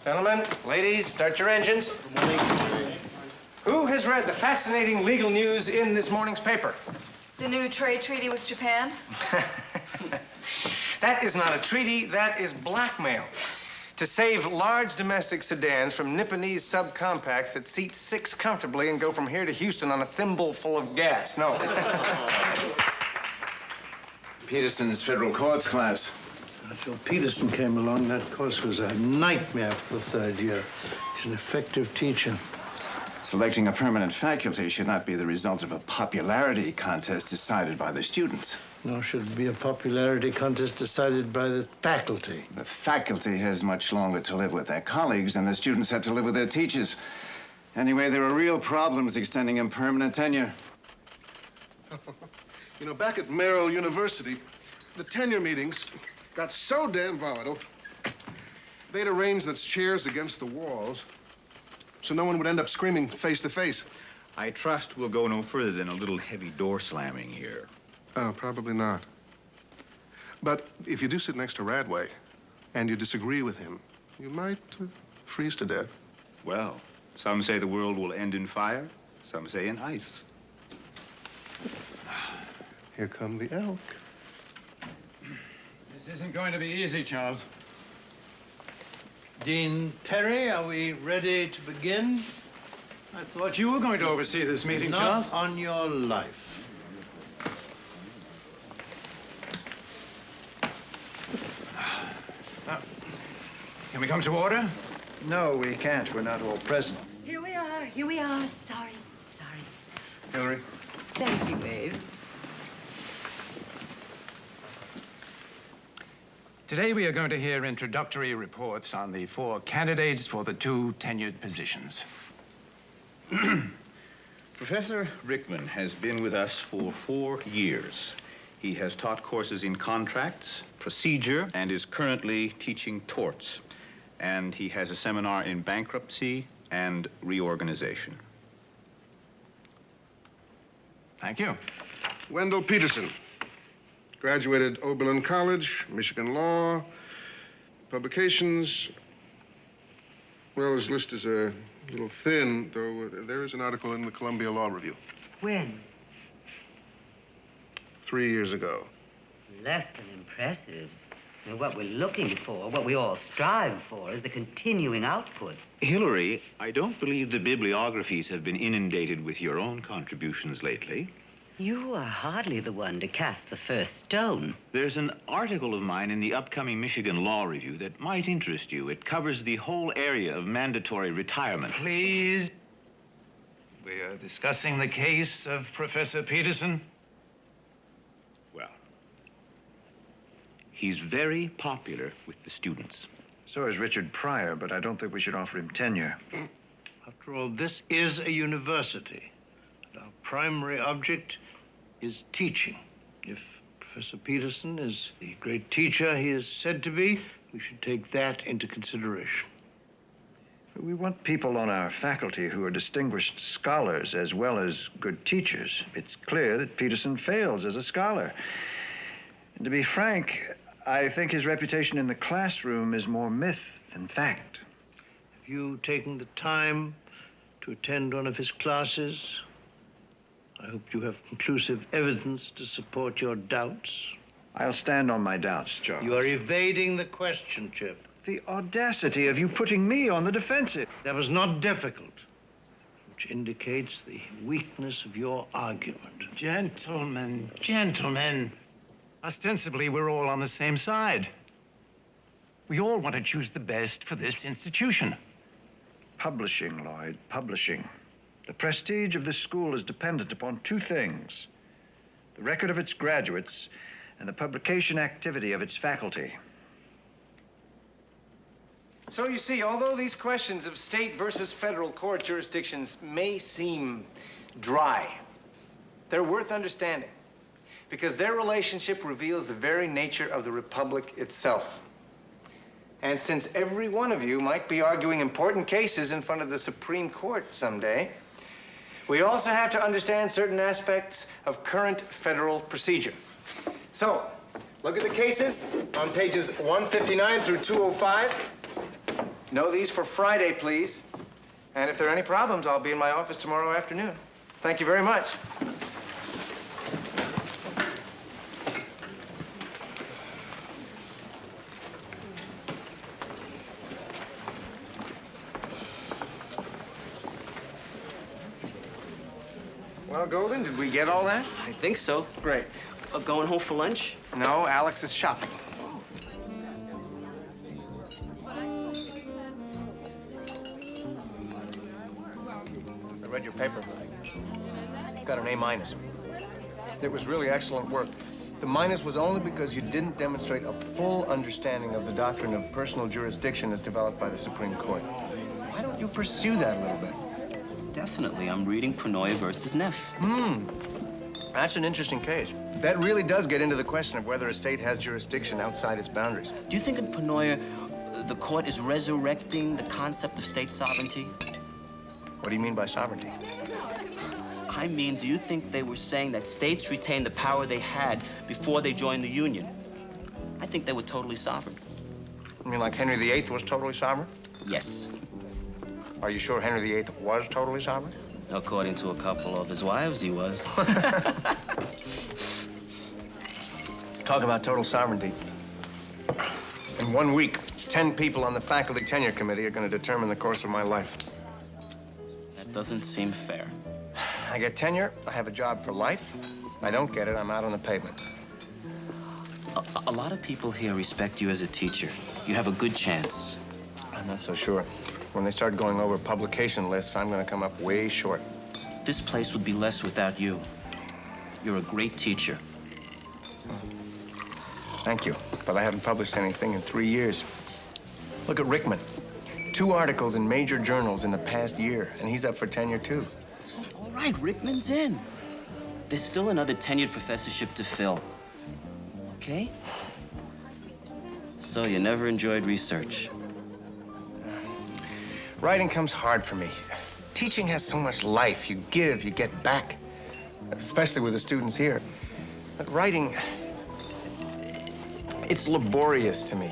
Gentlemen, ladies, start your engines. Good morning. Who has read the fascinating legal news in this morning's paper? The new trade treaty with Japan? That is not a treaty, that is blackmail. To save large domestic sedans from Nipponese subcompacts that seat 6 comfortably and go from here to Houston on a thimble full of gas. No. Peterson's federal courts class. Until Peterson came along, that course was a nightmare for the third year. He's an effective teacher. Selecting a permanent faculty should not be the result of a popularity contest decided by the students. Nor should it be a popularity contest decided by the faculty. The faculty has much longer to live with their colleagues than the students had to live with their teachers. Anyway, there are real problems extending impermanent tenure. You know, back at Merrill University, the tenure meetings got so damn volatile, they'd arrange that's chairs against the walls so no one would end up screaming face to face. I trust we'll go no further than a little heavy door slamming here. Oh, probably not. But if you do sit next to Radway and you disagree with him, you might freeze to death. Well, some say the world will end in fire, some say in ice. Here come the elk. This isn't going to be easy, Charles. Dean Perry, are we ready to begin? I thought you were going to oversee this meeting, Not Charles. on your life. Can we come to order? No, we can't. We're not all present. Here we are. Here we are. Sorry. Hillary? Thank you, Abe. Today we are going to hear introductory reports on the 4 candidates for the 2 tenured positions. Professor Rickman has been with us for 4 years. He has taught courses in contracts, procedure, and is currently teaching torts. And he has a seminar in bankruptcy and reorganization. Thank you. Wendell Peterson. Graduated Oberlin College, Michigan Law, publications. Well, his list is a little thin, though there is an article in the Columbia Law Review. When? 3 years ago. Less than impressive. And what we're looking for, what we all strive for, is a continuing output. Hillary, I don't believe the bibliographies have been inundated with your own contributions lately. You are hardly the one to cast the first stone. There's an article of mine in the upcoming Michigan Law Review that might interest you. It covers the whole area of mandatory retirement. Please. We are discussing the case of Professor Peterson. Well, he's very popular with the students. So is Richard Pryor, but I don't think we should offer him tenure. After all, this is a university. And our primary object is teaching. If Professor Peterson is the great teacher he is said to be, we should take that into consideration. We want people on our faculty who are distinguished scholars as well as good teachers. It's clear that Peterson fails as a scholar. And to be frank, I think his reputation in the classroom is more myth than fact. Have you taken the time to attend one of his classes? I hope you have conclusive evidence to support your doubts. I'll stand on my doubts, Charles. You are evading the question, Chip. The audacity of you putting me on the defensive. That was not difficult, which indicates the weakness of your argument. Gentlemen, gentlemen. Ostensibly, we're all on the same side. We all want to choose the best for this institution. Publishing, Lloyd, publishing. The prestige of this school is dependent upon 2 things: the record of its graduates and the publication activity of its faculty. So you see, although these questions of state versus federal court jurisdictions may seem dry, they're worth understanding because their relationship reveals the very nature of the republic itself. And since every one of you might be arguing important cases in front of the Supreme Court someday, we also have to understand certain aspects of current federal procedure. So, look at the cases on pages 159 through 205. Know these for Friday, please. And if there are any problems, I'll be in my office tomorrow afternoon. Thank you very much. Well, Golden, did we get all that? I think so. Great. Going home for lunch? No, Alex is shopping. I read your paper. Got an A-. It was really excellent work. The minus was only because you didn't demonstrate a full understanding of the doctrine of personal jurisdiction as developed by the Supreme Court. Why don't you pursue that a little bit? Definitely. I'm reading Pranoia versus Neff. That's an interesting case. That really does get into the question of whether a state has jurisdiction outside its boundaries. Do you think in Pranoia the court is resurrecting the concept of state sovereignty? What do you mean by sovereignty? I mean, do you think they were saying that states retain the power they had before they joined the Union? I think they were totally sovereign. You mean like Henry VIII was totally sovereign? Yes. Are you sure Henry VIII was totally sovereign? According to a couple of his wives, he was. Talk about total sovereignty. In 1 week, 10 people on the faculty tenure committee are going to determine the course of my life. That doesn't seem fair. I get tenure, I have a job for life. I don't get it, I'm out on the pavement. A lot of people here respect you as a teacher. You have a good chance. I'm not so sure. When they start going over publication lists, I'm going to come up way short. This place would be less without you. You're a great teacher. Thank you, but I haven't published anything in 3 years. Look at Rickman. 2 articles in major journals in the past year, and he's up for tenure, too. All right, Rickman's in. There's still another tenured professorship to fill. Okay? So you never enjoyed research? Writing comes hard for me. Teaching has so much life. You give, you get back, especially with the students here. But writing, it's laborious to me.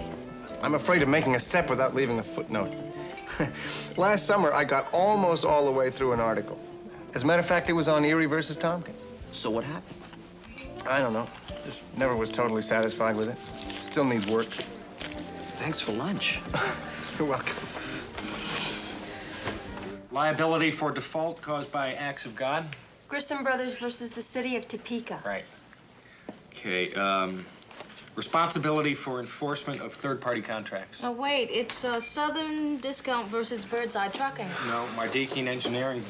I'm afraid of making a step without leaving a footnote. Last summer, I got almost all the way through an article. As a matter of fact, it was on Erie versus Tompkins. So what happened? I don't know. Just never was totally satisfied with it. Still needs work. Thanks for lunch. You're welcome. Liability for default caused by acts of God? Grissom Brothers versus the City of Topeka. Right. Okay, responsibility for enforcement of third-party contracts. Oh, wait, it's Southern Discount versus Birdseye Trucking. No, Mardikian Engineering.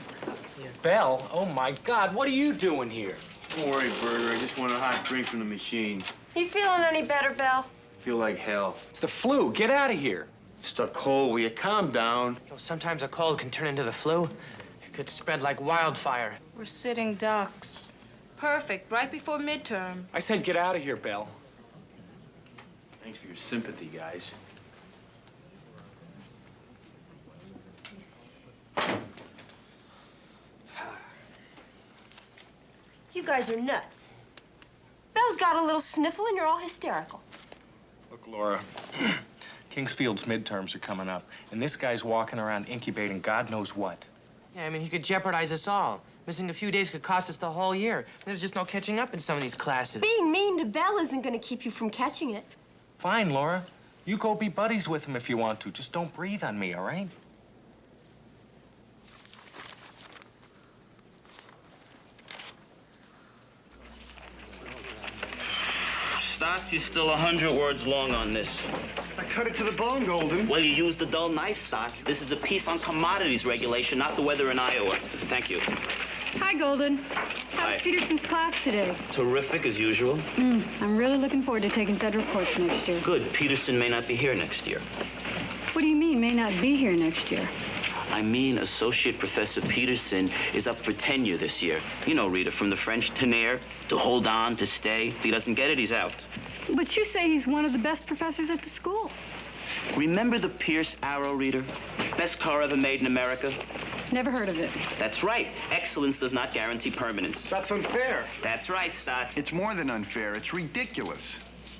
Bell? Oh, my God, what are you doing here? Don't worry, Berger. I just want a hot drink from the machine. You feeling any better, Bell? Feel like hell. It's the flu. Get out of here. Just a cold. Will you calm down? You know, sometimes a cold can turn into the flu. It could spread like wildfire. We're sitting ducks. Perfect, right before midterm. I said get out of here, Bell. Thanks for your sympathy, guys. You guys are nuts. Bell's got a little sniffle and you're all hysterical. Look, Laura, Kingsfield's midterms are coming up, and this guy's walking around incubating God knows what. Yeah, I mean, he could jeopardize us all. Missing a few days could cost us the whole year. There's just no catching up in some of these classes. Being mean to Bell isn't going to keep you from catching it. Fine, Laura. You go be buddies with him if you want to. Just don't breathe on me, all right? Stotts, you're still 100 words long on this. I cut it to the bone, Golden. Well, you used the dull knife, Stotts. This is a piece on commodities regulation, not the weather in Iowa. Thank you. Hi, Golden. Hi. How's Peterson's class today? Terrific, as usual. I'm really looking forward to taking federal course next year. Good. Peterson may not be here next year. What do you mean, may not be here next year? I mean, Associate Professor Peterson is up for tenure this year. You know, Rita, from the French tenere, to hold on, to stay. If he doesn't get it, he's out. But you say he's one of the best professors at the school. Remember the Pierce Arrow, Reader? Best car ever made in America? Never heard of it. That's right. Excellence does not guarantee permanence. That's unfair. That's right, Stott. It's more than unfair. It's ridiculous.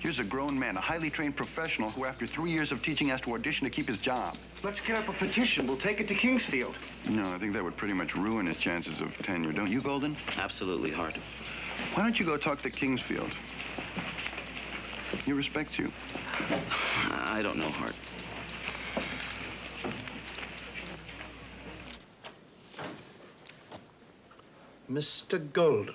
Here's a grown man, a highly trained professional who, after 3 years of teaching, has to audition to keep his job. Let's get up a petition. We'll take it to Kingsfield. No, I think that would pretty much ruin his chances of tenure. Don't you, Golden? Absolutely, Hart. Why don't you go talk to Kingsfield? He respects you. I don't know, Hart. Mr. Golden,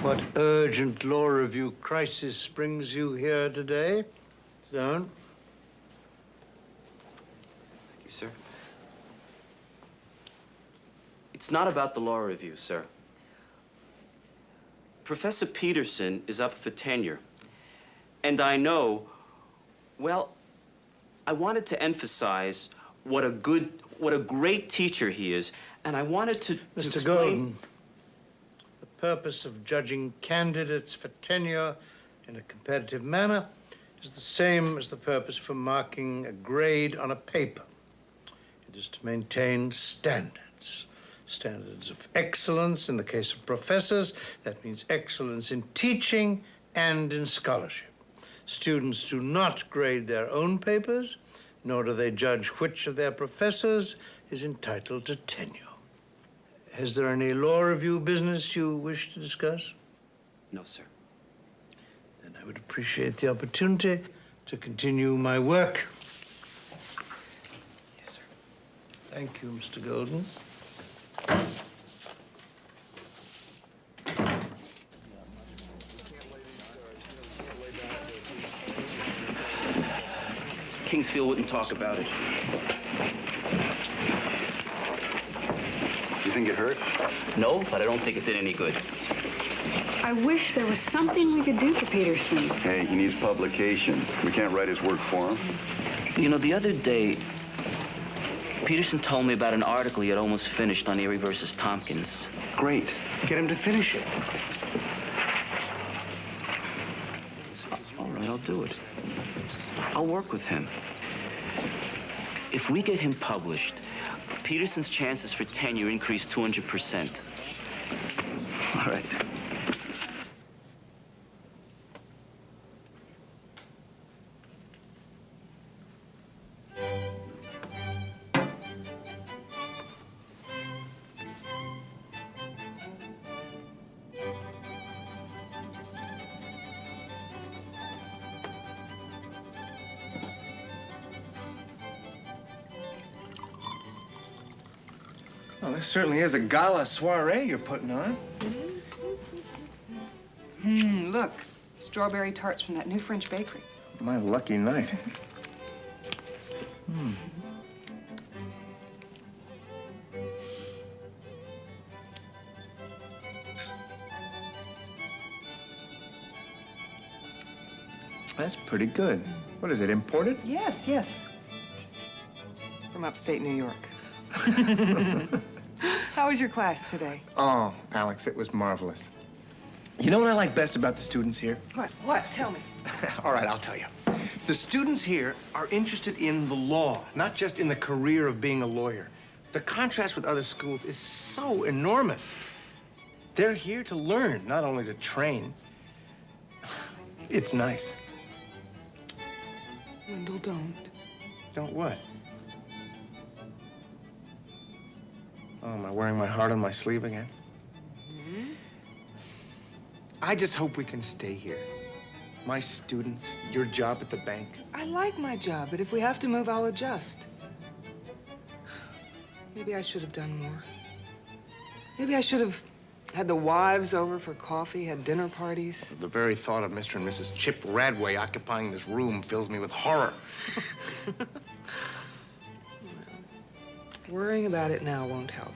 what urgent law review crisis brings you here today? Sit down. Thank you, sir. It's not about the law review, sir. Professor Peterson is up for tenure. And I know, well, I wanted to emphasize what a great teacher he is, and I wanted to Mr. explain... Golden, the purpose of judging candidates for tenure in a competitive manner is the same as the purpose for marking a grade on a paper. It is to maintain standards. Standards of excellence. In the case of professors, that means excellence in teaching and in scholarship. Students do not grade their own papers, nor do they judge which of their professors is entitled to tenure. Is there any law review business you wish to discuss? No, sir. Then I would appreciate the opportunity to continue my work. Yes, sir. Thank you, Mr. Golden. Kingsfield wouldn't talk about it. You think it hurt? No, but I don't think it did any good. I wish there was something we could do for Peterson. Hey, he needs publication. We can't write his work for him. You know, the other day, Peterson told me about an article he had almost finished on Erie versus Tompkins. Great. Get him to finish it. All right, I'll do it. I'll work with him. If we get him published, Peterson's chances for tenure increase 200%. All right. Well, this certainly is a gala soiree you're putting on. Look, strawberry tarts from that new French bakery. My lucky night. That's pretty good. What is it, imported? Yes, yes. From upstate New York. How was your class today? Oh, Alex, it was marvelous. You know what I like best about the students here? What? What? Tell me. All right, I'll tell you. The students here are interested in the law, not just in the career of being a lawyer. The contrast with other schools is so enormous. They're here to learn, not only to train. It's nice. Wendell, don't. Don't what? Oh, am I wearing my heart on my sleeve again? I just hope we can stay here. My students, your job at the bank. I like my job, but if we have to move, I'll adjust. Maybe I should have done more. Maybe I should have had the wives over for coffee, had dinner parties. The very thought of Mr. and Mrs. Chip Radway occupying this room fills me with horror. Worrying about it now won't help.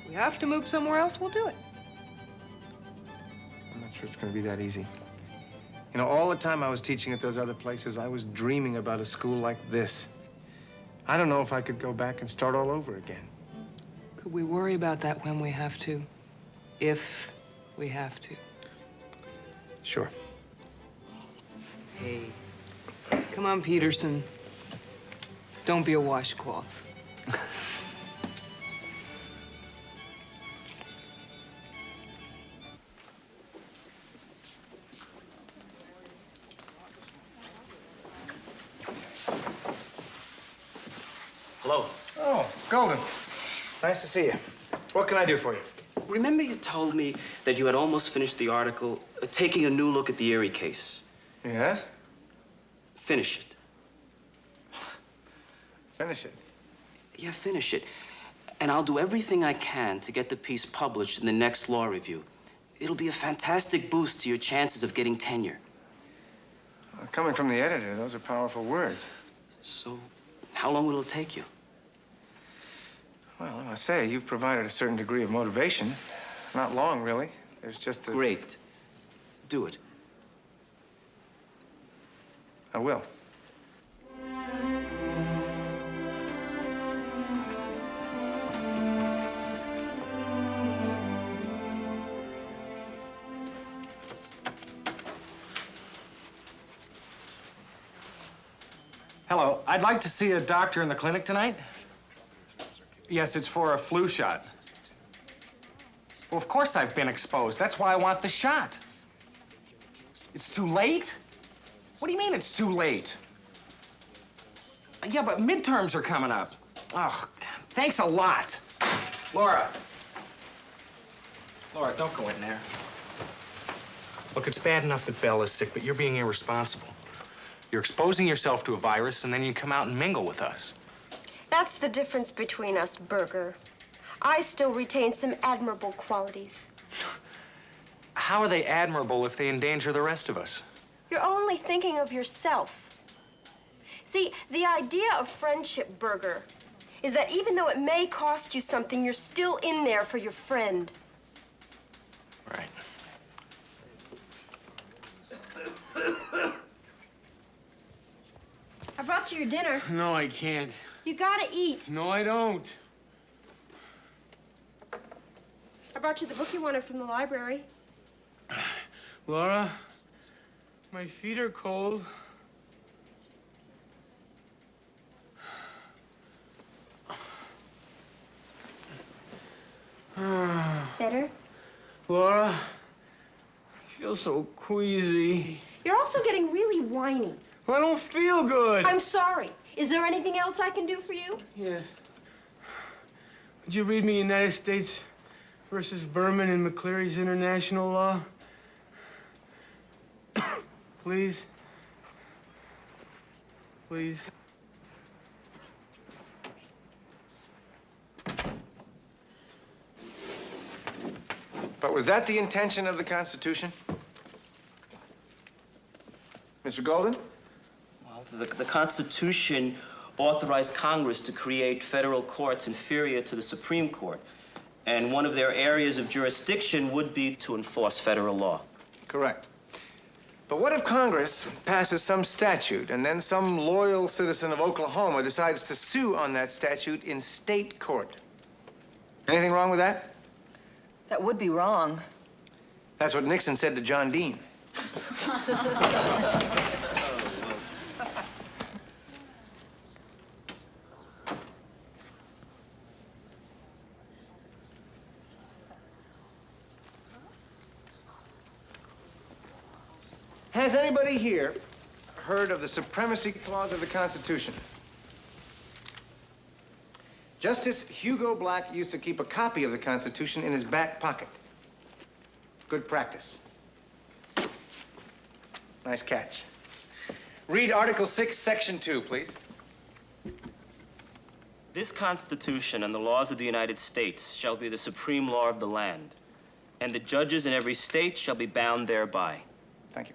If we have to move somewhere else, we'll do it. I'm not sure it's going to be that easy. You know, all the time I was teaching at those other places, I was dreaming about a school like this. I don't know if I could go back and start all over again. Could we worry about that when we have to? If we have to. Sure. Hey, come on, Peterson. Don't be a washcloth. Hello. Oh, Golden. Nice to see you. What can I do for you? Remember you told me that you had almost finished the article, taking a new look at the Erie case? Yes? Finish it. Finish it? Yeah, finish it. And I'll do everything I can to get the piece published in the next law review. It'll be a fantastic boost to your chances of getting tenure. Coming from the editor, those are powerful words. So, how long will it take you? Well, I must say, you've provided a certain degree of motivation. Not long, really. There's just a... Great. Do it. I will. Hello, I'd like to see a doctor in the clinic tonight. Yes, it's for a flu shot. Well, of course I've been exposed. That's why I want the shot. It's too late? What do you mean it's too late? Yeah, but midterms are coming up. Oh, thanks a lot. Laura. Laura, don't go in there. Look, it's bad enough that Belle is sick, but you're being irresponsible. You're exposing yourself to a virus, and then you come out and mingle with us. That's the difference between us, Berger. I still retain some admirable qualities. How are they admirable if they endanger the rest of us? You're only thinking of yourself. See, the idea of friendship, Berger, is that even though it may cost you something, you're still in there for your friend. Right. I brought you your dinner. No, I can't. You gotta eat. No, I don't. I brought you the book you wanted from the library. Laura, my feet are cold. Better? Laura, I feel so queasy. You're also getting really whiny. I don't feel good. I'm sorry. Is there anything else I can do for you? Yes. Would you read me United States versus Berman and McCleary's international law? Please? Please? But was that the intention of the Constitution? Mr. Golden? Well, the Constitution authorized Congress to create federal courts inferior to the Supreme Court. And one of their areas of jurisdiction would be to enforce federal law. Correct. But what if Congress passes some statute and then some loyal citizen of Oklahoma decides to sue on that statute in state court? Anything wrong with that? That would be wrong. That's what Nixon said to John Dean. Has anybody here heard of the Supremacy Clause of the Constitution? Justice Hugo Black used to keep a copy of the Constitution in his back pocket. Good practice. Nice catch. Read Article 6, Section 2, please. This Constitution and the laws of the United States shall be the supreme law of the land, and the judges in every state shall be bound thereby. Thank you.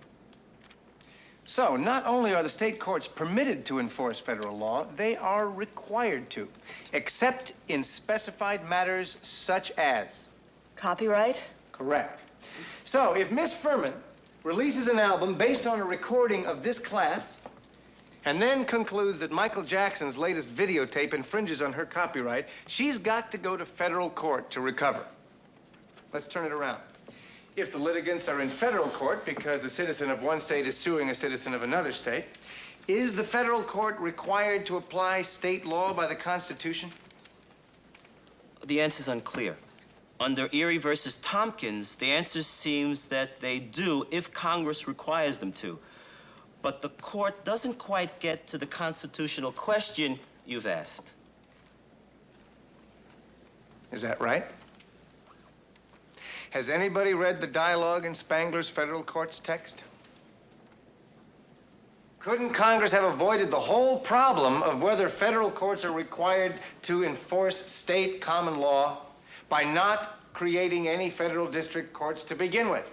So, not only are the state courts permitted to enforce federal law, they are required to, except in specified matters such as... Copyright? Correct. So, if Miss Furman releases an album based on a recording of this class, and then concludes that Michael Jackson's latest videotape infringes on her copyright, she's got to go to federal court to recover. Let's turn it around. If the litigants are in federal court because a citizen of one state is suing a citizen of another state, is the federal court required to apply state law by the Constitution? The answer is unclear. Under Erie versus Tompkins, the answer seems that they do if Congress requires them to. But the court doesn't quite get to the constitutional question you've asked. Is that right? Has anybody read the dialogue in Spangler's federal court's text? Couldn't Congress have avoided the whole problem of whether federal courts are required to enforce state common law by not creating any federal district courts to begin with?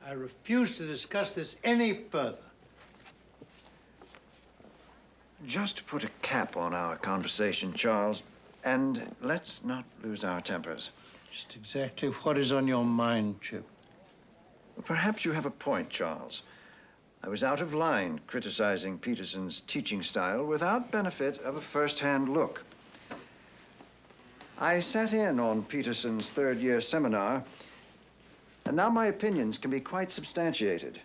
I refuse to discuss this any further. Just to put a cap on our conversation, Charles, and let's not lose our tempers. Just exactly what is on your mind, Chip? Perhaps you have a point, Charles. I was out of line criticizing Peterson's teaching style without benefit of a first-hand look. I sat in on Peterson's third-year seminar, and now my opinions can be quite substantiated.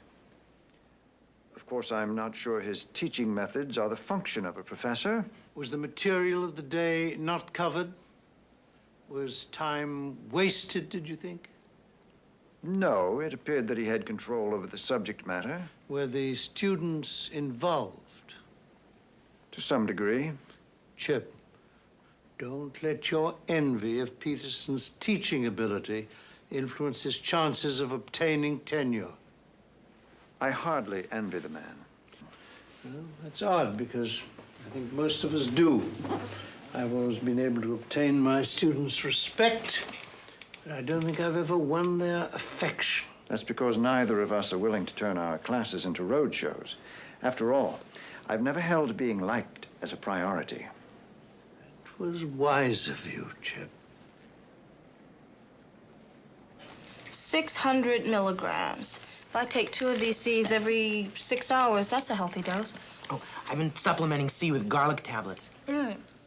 Of course, I'm not sure his teaching methods are the function of a professor. Was the material of the day not covered? Was time wasted, did you think? No, it appeared that he had control over the subject matter. Were the students involved? To some degree. Chip, don't let your envy of Peterson's teaching ability influence his chances of obtaining tenure. I hardly envy the man. Well, that's odd, because I think most of us do. I've always been able to obtain my students' respect, but I don't think I've ever won their affection. That's because neither of us are willing to turn our classes into road shows. After all, I've never held being liked as a priority. It was wise of you, Chip. 600 milligrams. If I take 2 of these C's every 6 hours, that's a healthy dose. Oh, I've been supplementing C with garlic tablets.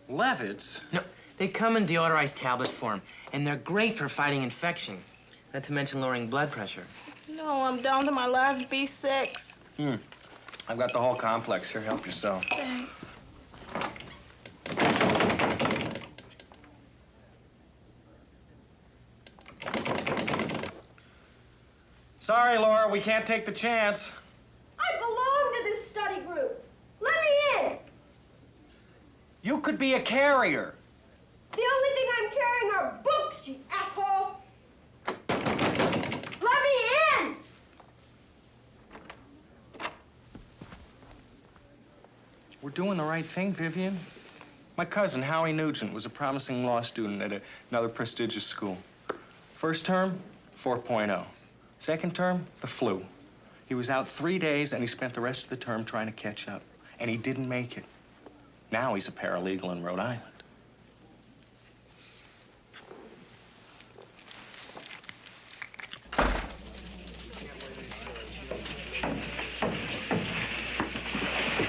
Levitts? No, they come in deodorized tablet form, and they're great for fighting infection, not to mention lowering blood pressure. No, I'm down to my last B6. I've got the whole complex here. Help yourself. Thanks. Sorry, Laura, we can't take the chance. I belong to this study group. Let me in. You could be a carrier. The only thing I'm carrying are books, you asshole. Let me in. We're doing the right thing, Vivian. My cousin, Howie Nugent, was a promising law student at another prestigious school. First term, 4.0. Second term, the flu. He was out 3 days, and he spent the rest of the term trying to catch up. And he didn't make it. Now he's a paralegal in Rhode Island.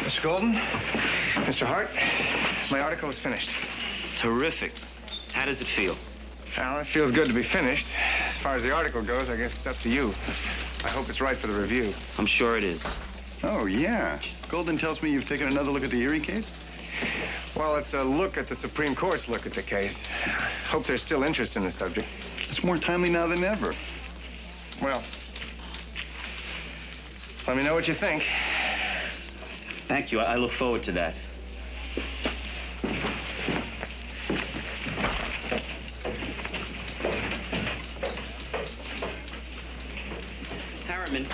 Mr. Golden, Mr. Hart, my article is finished. Terrific. How does it feel? Well, it feels good to be finished. As far as the article goes, I guess it's up to you. I hope it's right for the review. I'm sure it is. Oh, yeah. Golden tells me you've taken another look at the Erie case? Well, it's a look at the Supreme Court's look at the case. Hope there's still interest in the subject. It's more timely now than ever. Well, let me know what you think. Thank you. I look forward to that. Harriman.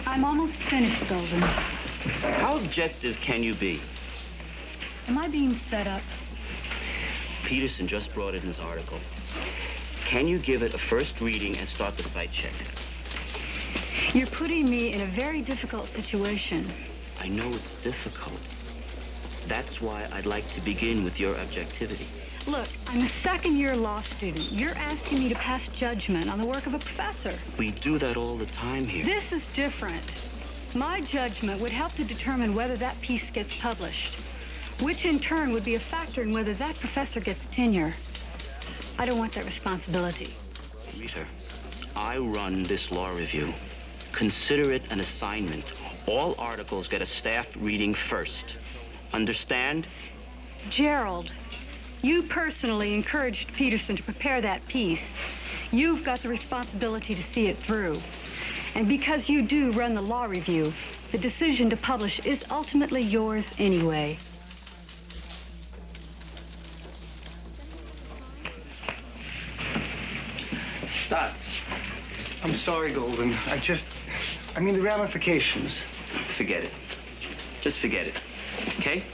I'm almost finished, Golden. How objective can you be? Am I being set up? Peterson just brought in his article. Can you give it a first reading and start the site check? You're putting me in a very difficult situation. I know it's difficult. That's why I'd like to begin with your objectivity. Look, I'm a second-year law student. You're asking me to pass judgment on the work of a professor. We do that all the time here. This is different. My judgment would help to determine whether that piece gets published, which in turn would be a factor in whether that professor gets tenure. I don't want that responsibility. Rita, I run this law review. Consider it an assignment. All articles get a staff reading first. Understand? Gerald, you personally encouraged Peterson to prepare that piece. You've got the responsibility to see it through. And because you do run the law review, the decision to publish is ultimately yours anyway. sorry, Golden. I mean the ramifications. Forget it. Just forget it, okay?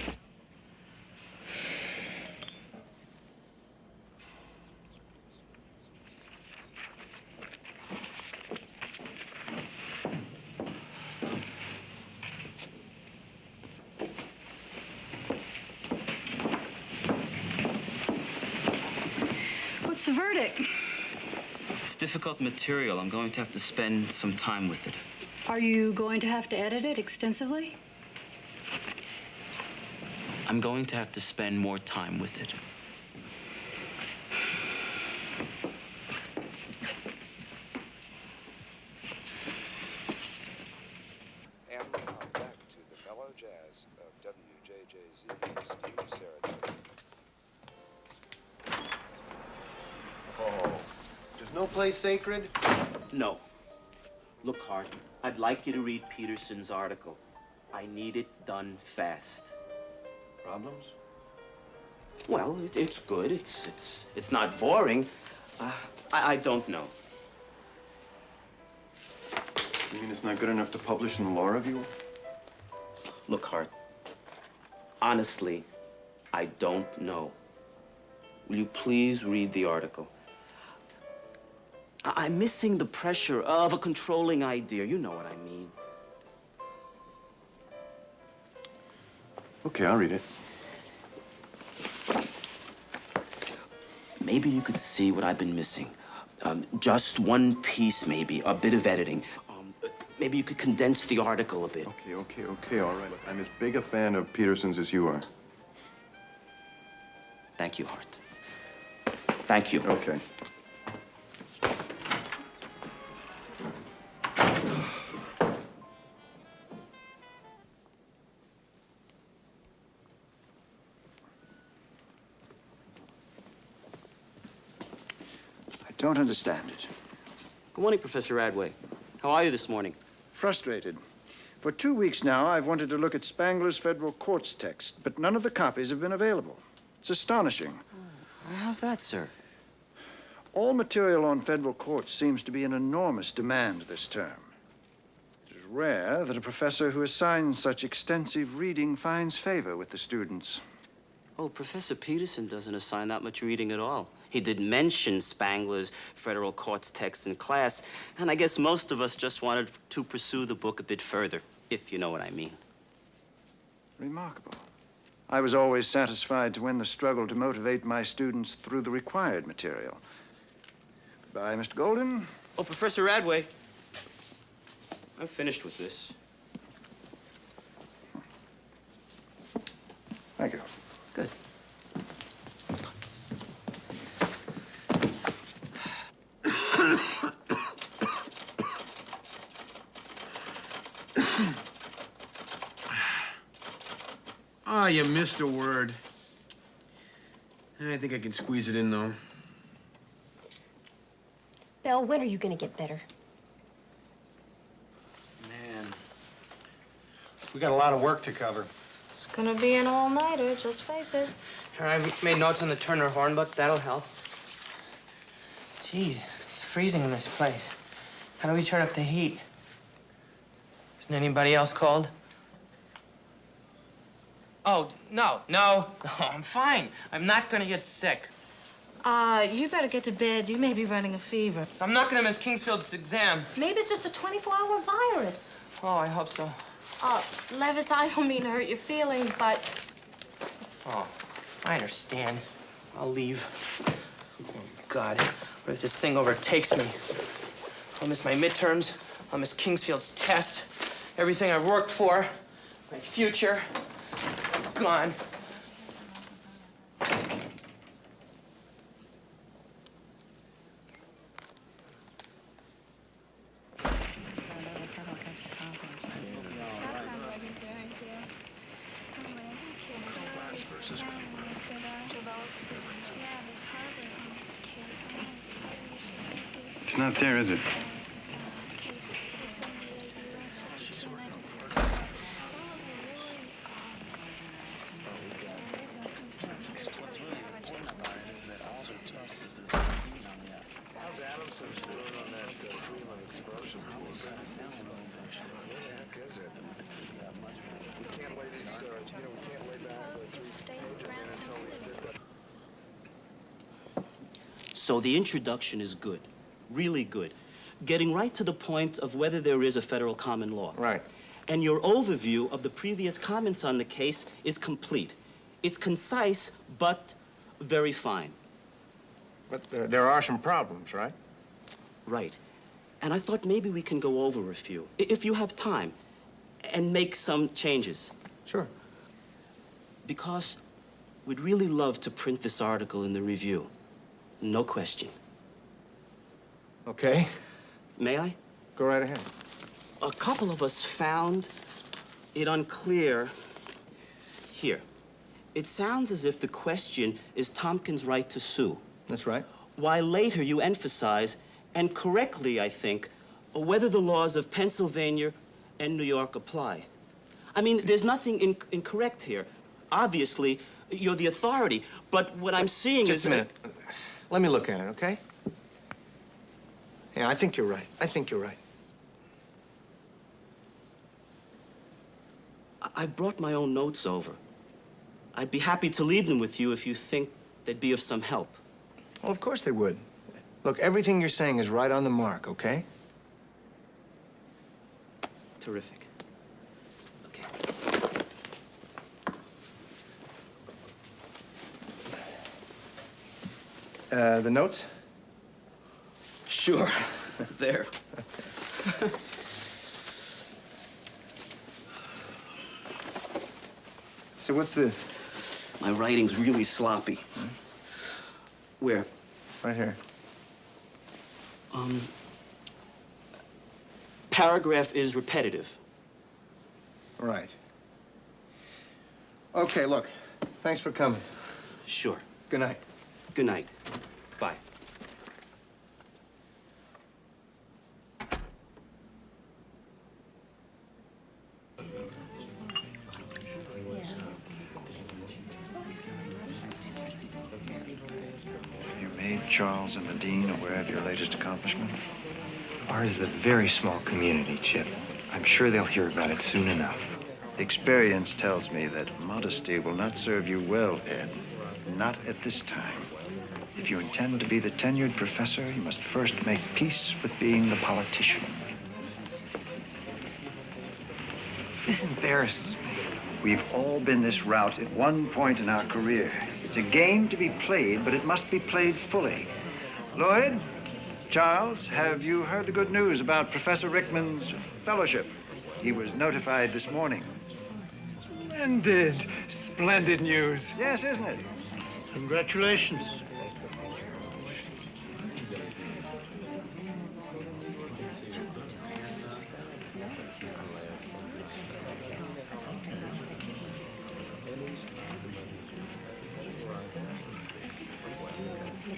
What's the verdict? It's difficult material. I'm going to have to spend some time with it. Are you going to have to edit it extensively? I'm going to have to spend more time with it. And now back to the mellow jazz of WJJZ Steve Saratoga. Oh, there's no place sacred? No. Look, Hart, I'd like you to read Peterson's article. I need it done fast. Problems? Well, it's good. It's not boring. I don't know. You mean it's not good enough to publish in the law review? Look, Hart, honestly, I don't know. Will you please read the article? I'm missing the pressure of a controlling idea. You know what I mean. Okay, I'll read it. Maybe you could see what I've been missing. Just one piece, maybe, a bit of editing. Maybe you could condense the article a bit. Okay, all right. I'm as big a fan of Peterson's as you are. Thank you, Hart. Thank you. Okay. I don't understand it. Good morning, Professor Radway. How are you this morning? Frustrated. For 2 weeks now, I've wanted to look at Spangler's federal courts text, but none of the copies have been available. It's astonishing. How's that, sir? All material on federal courts seems to be in enormous demand this term. It is rare that a professor who assigns such extensive reading finds favor with the students. Oh, Professor Peterson doesn't assign that much reading at all. He did mention Spangler's federal courts text in class, and I guess most of us just wanted to pursue the book a bit further, if you know what I mean. Remarkable. I was always satisfied to win the struggle to motivate my students through the required material. Goodbye, Mr. Golden. Oh, Professor Radway, I'm finished with this. Thank you. Good. Ah, you missed a word. I think I can squeeze it in, though. Belle, when are you gonna get better? Man, we got a lot of work to cover. It's gonna be an all-nighter, just face it. Here, I've made notes on the Turner horn book. That'll help. Jeez, it's freezing in this place. How do we turn up the heat? Isn't anybody else cold? Oh, no, I'm fine. I'm not gonna get sick. You better get to bed. You may be running a fever. I'm not gonna miss Kingsfield's exam. Maybe it's just a 24-hour virus. Oh, I hope so. Levis, I don't mean to hurt your feelings, but... Oh, I understand. I'll leave. Oh, God. What if this thing overtakes me? I'll miss my midterms. I'll miss Kingsfield's test. Everything I've worked for. My future. Gone. It's not there, is it? How's Adamson doing on that Freeland experiment? So the introduction is good, really good. Getting right to the point of whether there is a federal common law. Right. And your overview of the previous comments on the case is complete. It's concise, but very fine. But there are some problems, right? Right. And I thought maybe we can go over a few, if you have time, and make some changes. Sure. Because we'd really love to print this article in the review. No question. Okay. May I? Go right ahead. A couple of us found it unclear here. It sounds as if the question is Tompkins' right to sue. That's right. While later you emphasize, and correctly, I think, whether the laws of Pennsylvania and New York apply. I mean, there's nothing incorrect here. Obviously, you're the authority, but what I'm seeing is... Just a minute. Let me look at it, okay? Yeah, I think you're right. I think you're right. I brought my own notes over. I'd be happy to leave them with you if you think they'd be of some help. Well, of course they would. Look, everything you're saying is right on the mark, okay? Terrific. Okay. The notes? Sure. There. So what's this? My writing's really sloppy. Where? Right here. Paragraph is repetitive. Right. Okay, look. Thanks for coming. Sure. Good night. Good night. Bye. You made Charles and the Dean aware of your latest accomplishment? Ours is a very small community, Chip. I'm sure they'll hear about it soon enough. Experience tells me that modesty will not serve you well, Ed. Not at this time. If you intend to be the tenured professor, you must first make peace with being the politician. This embarrasses me. We've all been this route at one point in our career. It's a game to be played, but it must be played fully. Lloyd, Charles, have you heard the good news about Professor Rickman's fellowship? He was notified this morning. Splendid. Splendid news. Yes, isn't it? Congratulations.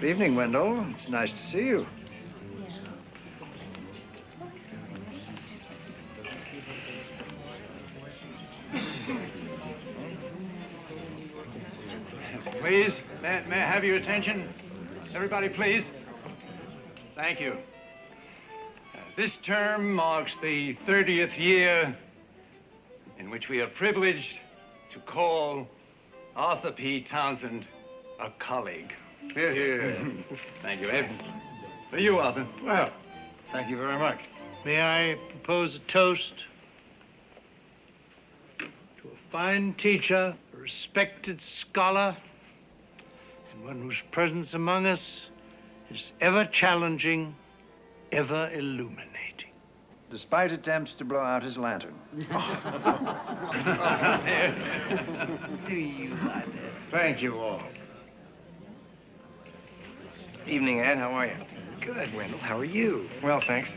Good evening, Wendell. It's nice to see you. Please, may I have your attention? Everybody, please. Thank you. This term marks the 30th year in which we are privileged to call Arthur P. Townsend a colleague. Here, here. Thank you, Ed. For you, Arthur. Well, thank you very much. May I propose a toast to a fine teacher, a respected scholar, and one whose presence among us is ever challenging, ever illuminating. Despite attempts to blow out his lantern. Thank you all. Evening, Ed. How are you? Good, Wendell. How are you? Well, thanks.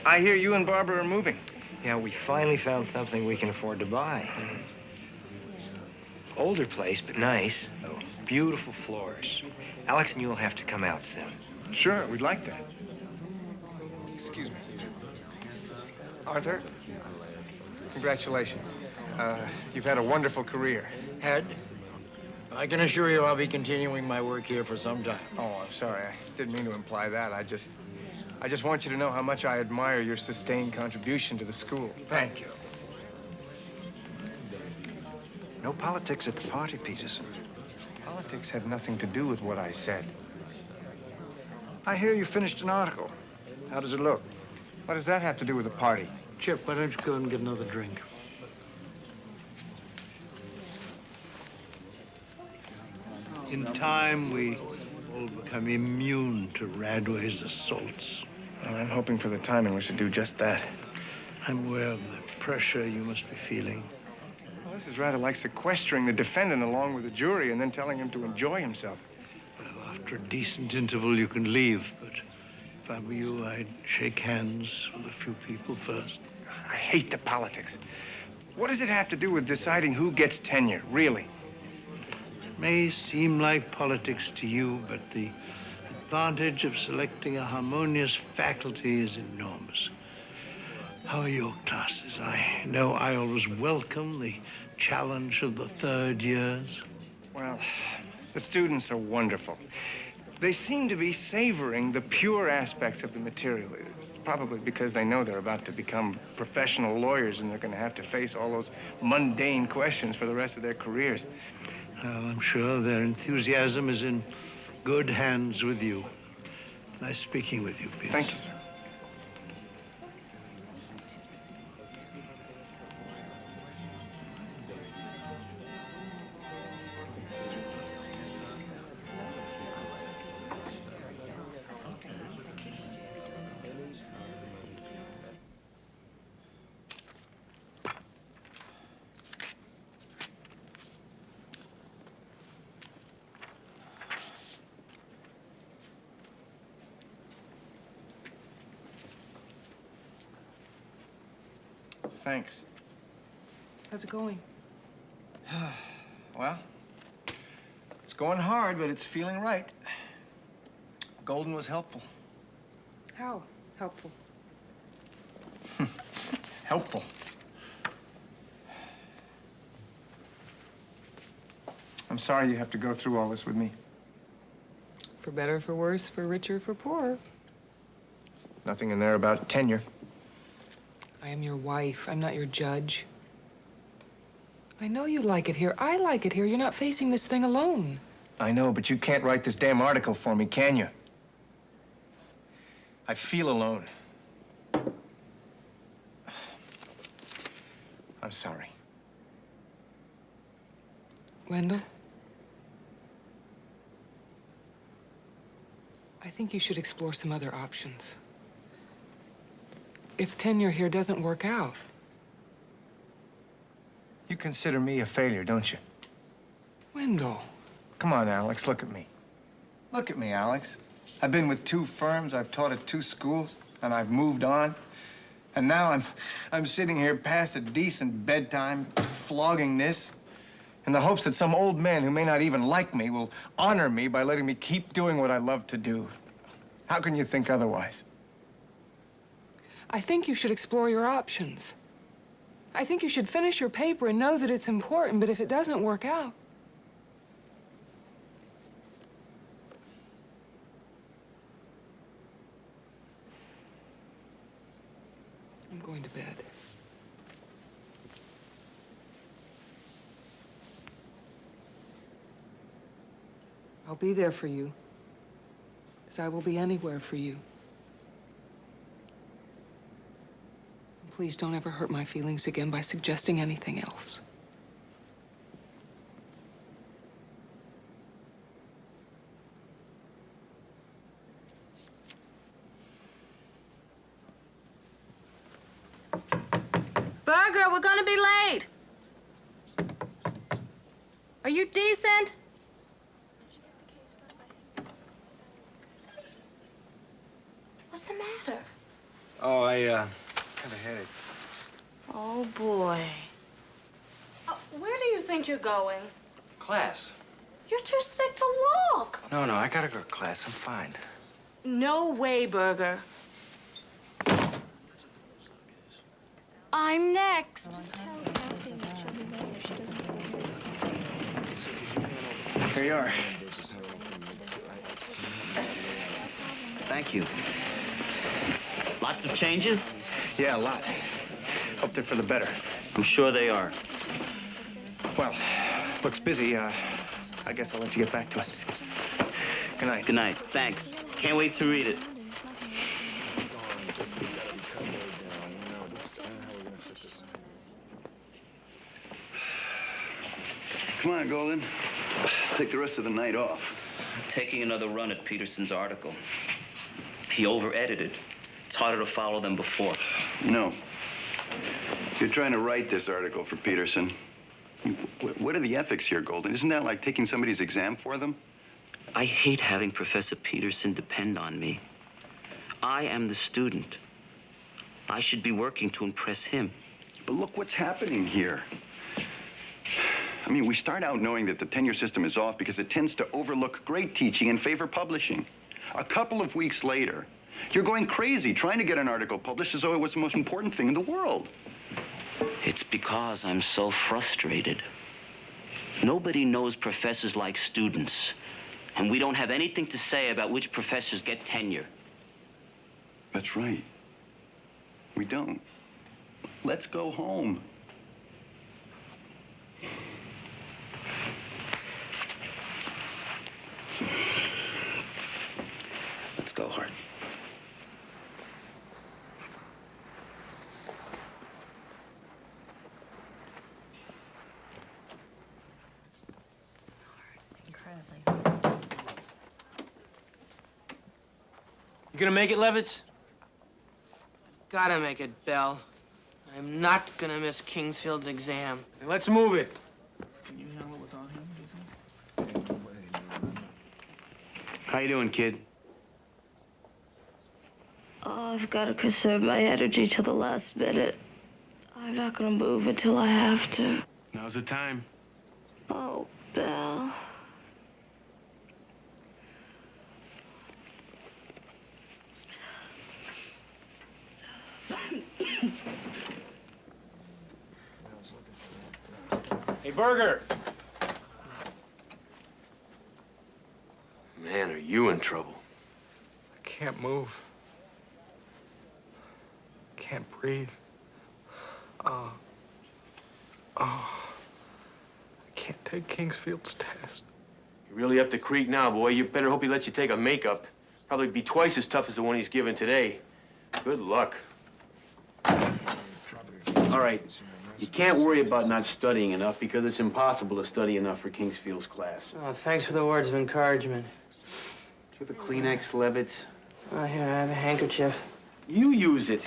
I hear you and Barbara are moving. Yeah, we finally found something we can afford to buy. Older place, but nice. Beautiful floors. Alex and you will have to come out soon. Sure, we'd like that. Excuse me. Arthur, congratulations. You've had a wonderful career. Ed, I can assure you I'll be continuing my work here for some time. Oh, I'm sorry. I didn't mean to imply that. I just want you to know how much I admire your sustained contribution to the school. Thank you. No politics at the party, Peterson. Politics had nothing to do with what I said. I hear you finished an article. How does it look? What does that have to do with the party? Chip, why don't you go and get another drink? In time, we all become immune to Radway's assaults. Well, I'm hoping for the timing we should do just that. I'm aware of the pressure you must be feeling. Well, this is rather like sequestering the defendant along with the jury and then telling him to enjoy himself. Well, after a decent interval, you can leave, but if I were you, I'd shake hands with a few people first. I hate the politics. What does it have to do with deciding who gets tenure, really? It may seem like politics to you, but the advantage of selecting a harmonious faculty is enormous. How are your classes? I know I always welcome the challenge of the third years. Well, the students are wonderful. They seem to be savoring the pure aspects of the material. It's probably because they know they're about to become professional lawyers and they're going to have to face all those mundane questions for the rest of their careers. Well, I'm sure their enthusiasm is in good hands with you. Nice speaking with you, Peter. Thank you, sir. Thanks. How's it going? Well, it's going hard, but it's feeling right. Golden was helpful. How helpful? Helpful. I'm sorry you have to go through all this with me. For better, for worse, for richer, for poorer. Nothing in there about tenure. I am your wife. I'm not your judge. I know you like it here. I like it here. You're not facing this thing alone. I know, but you can't write this damn article for me, can you? I feel alone. I'm sorry. Wendell? I think you should explore some other options. If tenure here doesn't work out. You consider me a failure, don't you? Wendell. Come on, Alex, look at me. Look at me, Alex. I've been with 2 firms, I've taught at 2 schools, and I've moved on. And now I'm sitting here past a decent bedtime, flogging this, in the hopes that some old man who may not even like me will honor me by letting me keep doing what I love to do. How can you think otherwise? I think you should explore your options. I think you should finish your paper and know that it's important, but if it doesn't work out... I'm going to bed. I'll be there for you, as I will be anywhere for you. Please don't ever hurt my feelings again by suggesting anything else. Burger, we're gonna be late. Are you decent? What's the matter? Oh, I have a headache. Oh, boy. Where do you think you're going? Class. You're too sick to walk. No, I gotta go to class. I'm fine. No way, Burger. I'm next. Here you are. Thank you. Lots of changes? Yeah, a lot. Hope they're for the better. I'm sure they are. Well, looks busy. I guess I'll let you get back to it. Good night. Good night. Thanks. Can't wait to read it. Come on, Golden. Take the rest of the night off. I'm taking another run at Peterson's article. He over-edited. It's harder to follow than before. No. You're trying to write this article for Peterson. What are the ethics here, Golden? Isn't that like taking somebody's exam for them? I hate having Professor Peterson depend on me. I am the student. I should be working to impress him. But look what's happening here. I mean, we start out knowing that the tenure system is off because it tends to overlook great teaching and favor publishing. A couple of weeks later, you're going crazy trying to get an article published as though it was the most important thing in the world. It's because I'm so frustrated. Nobody knows professors like students, and we don't have anything to say about which professors get tenure. That's right. We don't. Let's go home. Let's go, Hart. You gonna make it, Levitz? Gotta make it, Bell. I'm not gonna miss Kingsfield's exam. Then let's move it. Can you handle what's on him, How you doing, kid? Oh, I've got to conserve my energy till the last minute. I'm not gonna move until I have to. Now's the time. Oh, Belle. Hey, Berger. Man, are you in trouble? I can't move. Can't breathe. I can't take Kingsfield's test. You're really up the creek now, boy. You better hope he lets you take a makeup. Probably be twice as tough as the one he's given today. Good luck. All right. You can't worry about not studying enough because it's impossible to study enough for Kingsfield's class. Oh, thanks for the words of encouragement. Do you have a Kleenex, Levitz? Oh, here, I have a handkerchief. You use it.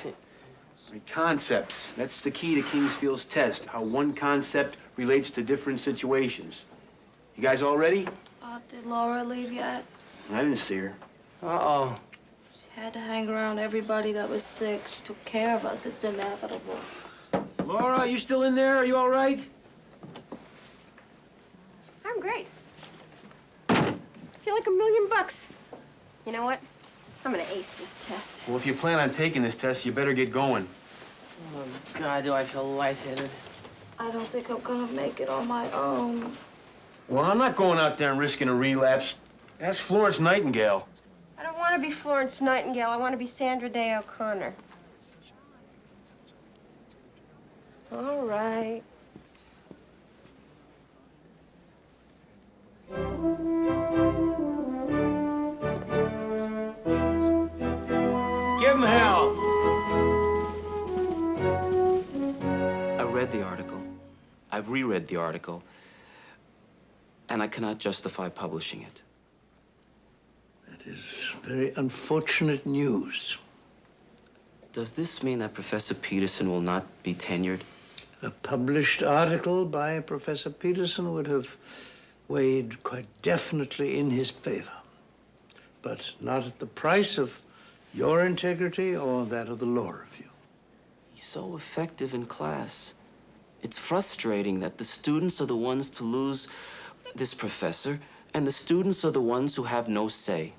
Right, concepts. That's the key to Kingsfield's test, how one concept relates to different situations. You guys all ready? Did Laura leave yet? I didn't see her. Uh-oh. She had to hang around everybody that was sick. She took care of us. It's inevitable. Laura, are you still in there? Are you all right? I'm great. I feel like $1,000,000. You know what? I'm gonna ace this test. Well, if you plan on taking this test, you better get going. Oh, God, do I feel lightheaded. I don't think I'm gonna make it on my own. Well, I'm not going out there and risking a relapse. Ask Florence Nightingale. I don't want to be Florence Nightingale. I want to be Sandra Day O'Connor. All right. Give him hell. I read the article. I've reread the article. And I cannot justify publishing it. That is very unfortunate news. Does this mean that Professor Peterson will not be tenured? A published article by Professor Peterson would have weighed quite definitely in his favor, but not at the price of your integrity or that of the law review. He's so effective in class. It's frustrating that the students are the ones to lose this professor, and the students are the ones who have no say.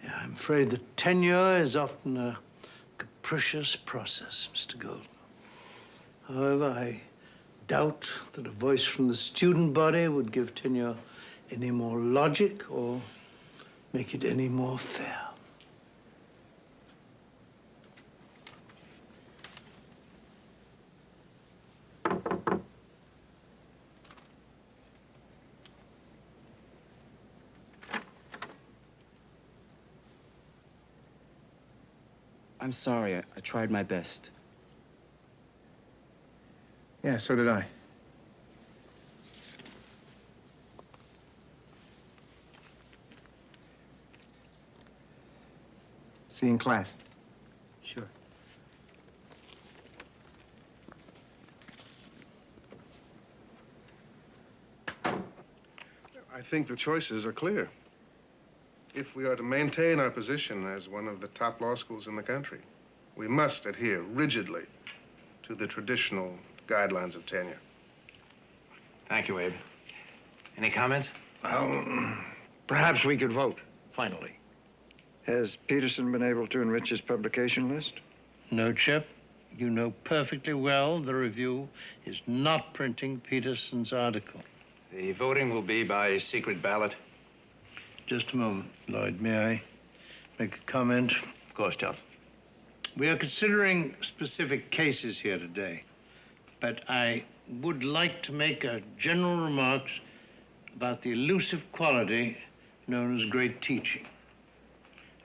Yeah, I'm afraid that tenure is often a capricious process, Mr. Golden. However, I doubt that a voice from the student body would give tenure any more logic or make it any more fair. I'm sorry. I tried my best. Yeah, so did I. See you in class. Sure. I think the choices are clear. If we are to maintain our position as one of the top law schools in the country, we must adhere rigidly to the traditional guidelines of tenure. Thank you, Abe. Any comments? Well, perhaps we could vote, finally. Has Peterson been able to enrich his publication list? No, Chip. You know perfectly well the review is not printing Peterson's article. The voting will be by secret ballot. Just a moment, Lloyd. May I make a comment? Of course, Charles. We are considering specific cases here today, but I would like to make a general remarks about the elusive quality known as great teaching.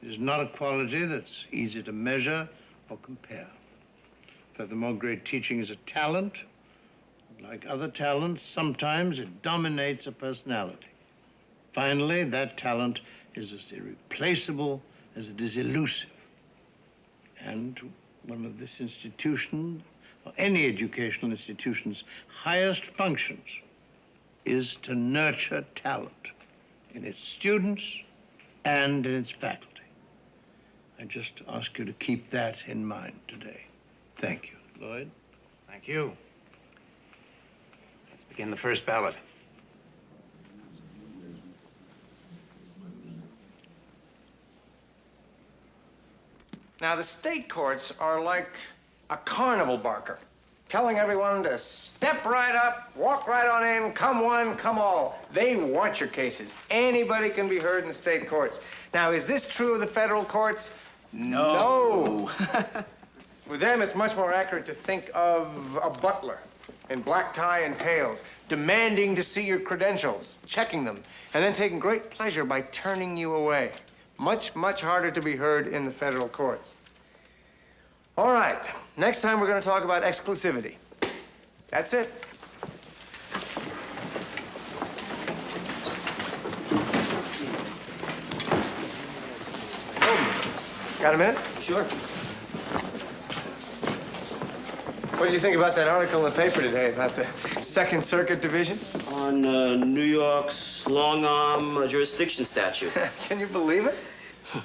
It is not a quality that's easy to measure or compare. Furthermore, great teaching is a talent. Like other talents, sometimes it dominates a personality. Finally, that talent is as irreplaceable as it is elusive. And one of this institution, or any educational institution's highest functions, is to nurture talent in its students and in its faculty. I just ask you to keep that in mind today. Thank you. Lloyd? Thank you. Let's begin the first ballot. Now, the state courts are like a carnival barker, telling everyone to step right up, walk right on in, come one, come all. They want your cases. Anybody can be heard in the state courts. Now, is this true of the federal courts? No. With them, it's much more accurate to think of a butler in black tie and tails, demanding to see your credentials, checking them, and then taking great pleasure by turning you away. Much, much harder to be heard in the federal courts. All right, next time we're going to talk about exclusivity. That's it. Got a minute? Sure. What did you think about that article in the paper today about the Second Circuit Division? On New York's long-arm jurisdiction statute. Can you believe it?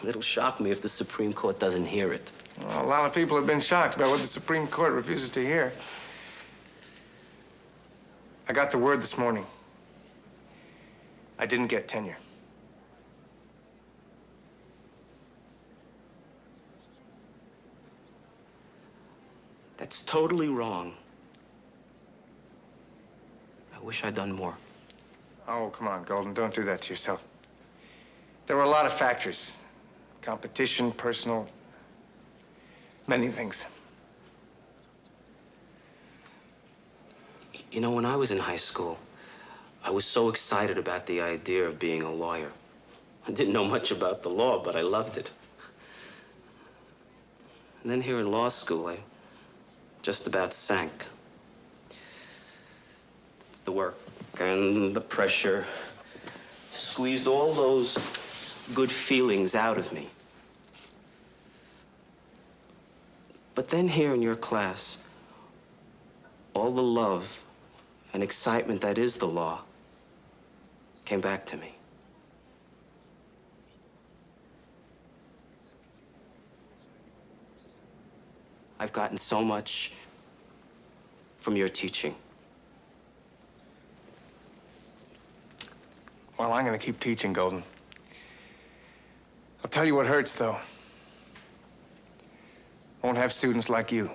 It'll shock me if the Supreme Court doesn't hear it. Well, a lot of people have been shocked about what the Supreme Court refuses to hear. I got the word this morning. I didn't get tenure. That's totally wrong. I wish I'd done more. Oh, come on, Golden. Don't do that to yourself. There were a lot of factors. Competition, personal, many things. You know, when I was in high school, I was so excited about the idea of being a lawyer. I didn't know much about the law, but I loved it. And then here in law school, I just about sank. The work and the pressure squeezed all those good feelings out of me. But then here in your class, all the love and excitement that is the law came back to me. I've gotten so much from your teaching. Well, I'm going to keep teaching, Golden. I'll tell you what hurts, though. Won't have students like you.